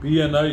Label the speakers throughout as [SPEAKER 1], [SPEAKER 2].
[SPEAKER 1] PNI।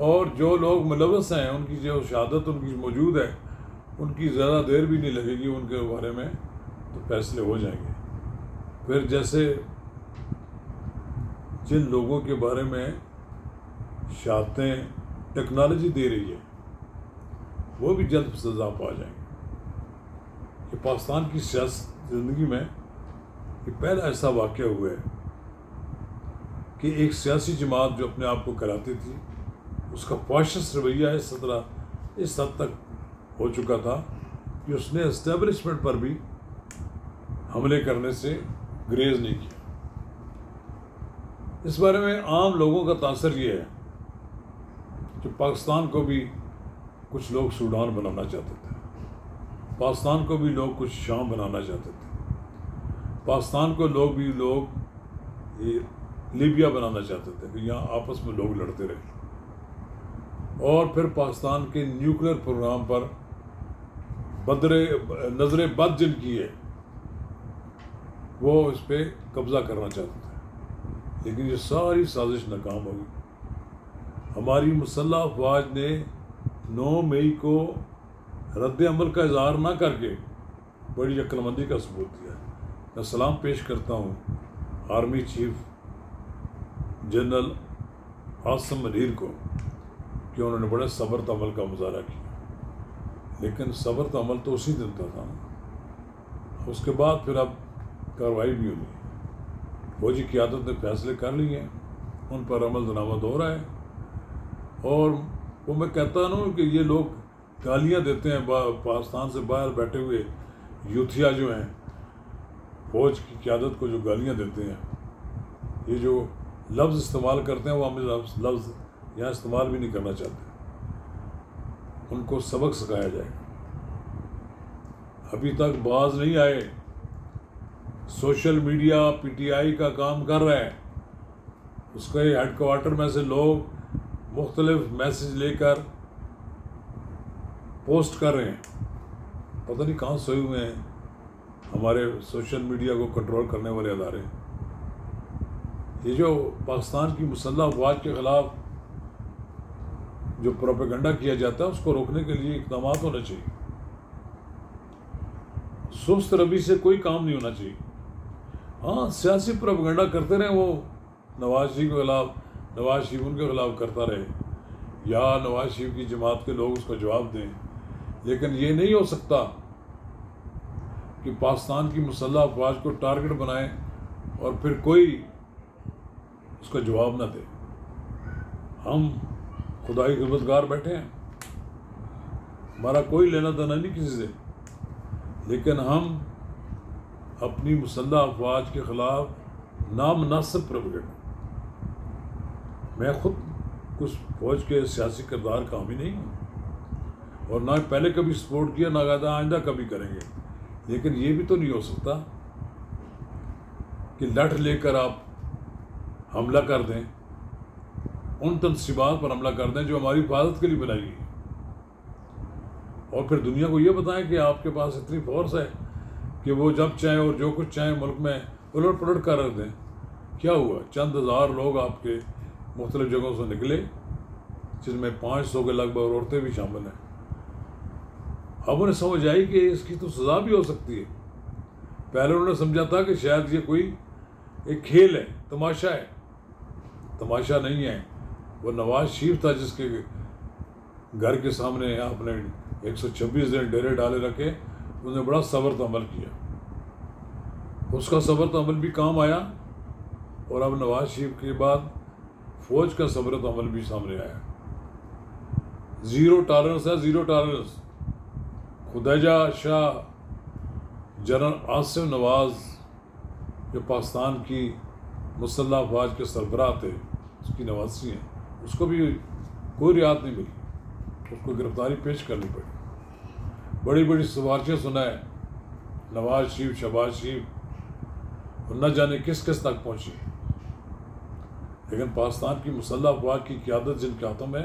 [SPEAKER 1] اور جو لوگ ملوث ہیں ان کی جو شہادت ان کی موجود ہے، ان کی زیادہ دیر بھی نہیں لگے گی ان کے بارے میں تو فیصلے ہو جائیں گے۔ پھر جیسے جن لوگوں کے بارے میں شہادتیں ٹیکنالوجی دے رہی ہے وہ بھی جلد سزا پا جائیں گے۔ کہ پاکستان کی سیاسی زندگی میں یہ پہلا ایسا واقعہ ہوا ہے کہ ایک سیاسی جماعت جو اپنے آپ کو کراتی تھی اس کا فاشسٹ رویہ اس حد تک ہو چکا تھا کہ اس نے اسٹیبلشمنٹ پر بھی حملے کرنے سے گریز نہیں کیا۔ اس بارے میں عام لوگوں کا تاثر یہ ہے کہ پاکستان کو بھی کچھ لوگ سوڈان بنانا چاہتے تھے، پاکستان کو بھی لوگ کچھ شام بنانا چاہتے تھے، پاکستان کو لوگ لیبیا بنانا چاہتے تھے کہ یہاں آپس میں لوگ لڑتے رہے، اور پھر پاکستان کے نیوکلیر پروگرام پر نظر بد جن کی ہے وہ اس پہ قبضہ کرنا چاہتے تھے، لیکن یہ ساری سازش ناکام ہو گئی۔ ہماری مسلح افواج نے 9 مئی کو رد عمل کا اظہار نہ کر کے بڑی عقل مندی کا ثبوت دیا۔ میں سلام پیش کرتا ہوں army chief general Asim Munir کو کہ انہوں نے بڑے صبر عمل کا مظاہرہ کیا، لیکن صبر عمل تو اسی دن تھا، اس کے بعد پھر اب کارروائی بھی ہوئی۔ فوجی قیادت نے فیصلے کر لیے ہیں، ان پر عمل درآمد ہو رہا ہے، اور وہ میں کہتا ہوں کہ یہ لوگ گالیاں دیتے ہیں، پاکستان سے باہر بیٹھے ہوئے یوتھیا جو ہیں فوج کی قیادت کو جو گالیاں دیتے ہیں، یہ جو لفظ استعمال کرتے ہیں وہ ہم لفظ یہاں استعمال بھی نہیں کرنا چاہتے، ان کو سبق سکھایا جائے۔ ابھی تک باز نہیں آئے، social media P T I کا کام کر رہا ہے، اس کے ہیڈ کوارٹر میں سے لوگ مختلف میسج لے کر پوسٹ کر رہے ہیں، پتہ نہیں کہاں سوئے ہوئے ہیں ہمارے سوشل میڈیا کو کنٹرول کرنے والے ادارے۔ یہ جو پاکستان کی مسلح افواج کے خلاف جو پروپیگنڈا کیا جاتا ہے اس کو روکنے کے لیے اقدامات ہونا چاہیے، سست روی سے کوئی کام نہیں ہونا چاہیے۔ ہاں سیاسی پروپیگنڈا کرتے رہیں، وہ نواز شریف کے خلاف، نواز شریف ان کے خلاف کرتا رہے، یا نواز شریف کی جماعت کے لوگ اس کا جواب دیں، لیکن یہ نہیں ہو سکتا کہ پاکستان کی مسلح افواج کو ٹارگٹ بنائیں اور پھر کوئی اس کا جواب نہ دے۔ ہم خدائی خدمتگار بیٹھے ہیں، ہمارا کوئی لینا دینا نہیں کسی سے، لیکن ہم اپنی مسلح افواج کے خلاف نامناسب پروپیگنڈا، میں خود کچھ فوج کے سیاسی کردار کا حامی نہیں ہوں، اور نہ پہلے کبھی سپورٹ کیا، نہ آئندہ کبھی کریں گے، لیکن یہ بھی تو نہیں ہو سکتا کہ لٹھ لے کر آپ حملہ کر دیں، ان تنصیبات پر حملہ کر دیں جو ہماری حفاظت کے لیے بنائی گئی، اور پھر دنیا کو یہ بتائیں کہ آپ کے پاس اتنی فورس ہے کہ وہ جب چاہیں اور جو کچھ چاہیں ملک میں الٹ پلٹ کر دیں۔ کیا ہوا؟ چند ہزار لوگ آپ کے مختلف جگہوں سے نکلے، جس میں 500 کے لگ بھگ عورتیں بھی شامل ہیں۔ اب انہیں سمجھ آئی کہ اس کی تو سزا بھی ہو سکتی ہے۔ پہلے انہوں نے سمجھا تھا کہ شاید یہ کوئی ایک کھیل ہے، تماشا ہے، تماشا نہیں ہے۔ وہ نواز شریف تھا جس کے گھر کے سامنے آپ نے 126 دن ڈیرے ڈالے رکھے، انہوں نے بڑا صبر عمل کیا، اس کا صبر عمل بھی کام آیا، اور اب نواز شریف کے بعد فوج کا صبر عمل بھی سامنے آیا۔ زیرو ٹالرنس ہے، زیرو ٹالرنس۔ خدیجہ شاہ، جنرل عاصم نواز جو پاکستان کی مسلح افواج کے سربراہ تھے، اس کی نواسی ہیں، اس کو بھی کوئی رعایت نہیں ملی، اس کو گرفتاری پیش کرنی پڑی، بڑی بڑی سفارشیں سنائے نواز شریف، شہباز شریف، اور نہ جانے کس کس تک پہنچی، لیکن پاکستان کی مسلح افواج کی قیادت جن کے ہاتھوں میں،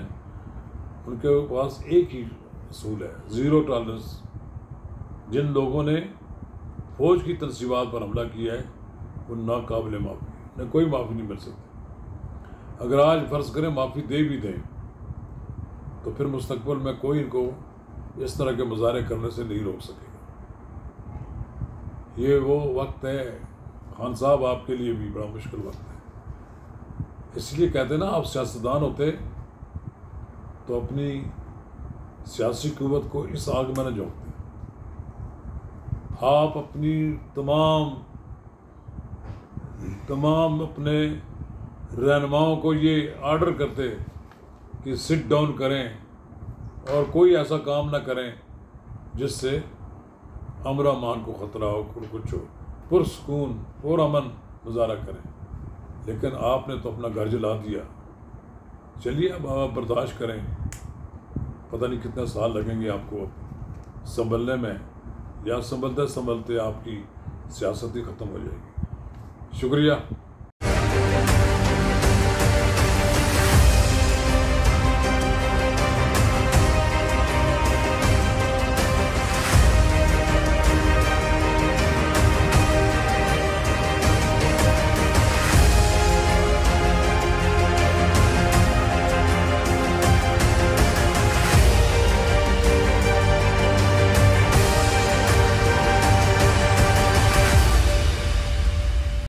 [SPEAKER 1] ان کے پاس ایک ہی اصول ہے، زیرو ٹالرنس۔ جن لوگوں نے فوج کی تنصیبات پر حملہ کیا ہے وہ ناقابل معافی، انہیں کوئی معافی نہیں مل سکتی۔ اگر آج فرض کریں معافی دے بھی دیں تو پھر مستقبل میں کوئی ان کو اس طرح کے مظاہرے کرنے سے نہیں روک سکے گا۔ یہ وہ وقت ہے خان صاحب، آپ کے لیے بھی بڑا مشکل وقت ہے۔ اس لیے کہتے ہیں نا، آپ سیاستدان ہوتے تو اپنی سیاسی قوت کو اس آگ میں نہ جھونکتے، آپ اپنی تمام اپنے رہنماؤں کو یہ آرڈر کرتے کہ سٹ ڈاؤن کریں اور کوئی ایسا کام نہ کریں جس سے امن و امان کو خطرہ ہو، کچھ ہو، پرسکون پرامن گزارا کریں۔ لیکن آپ نے تو اپنا گھر جلا دیا۔ چلیے اب آپ برداشت کریں، پتہ نہیں کتنے سال لگیں گے آپ کو سنبھلنے میں، یا سنبھلتے سنبھلتے آپ کی سیاست ہی ختم ہو جائے گی۔ شکریہ۔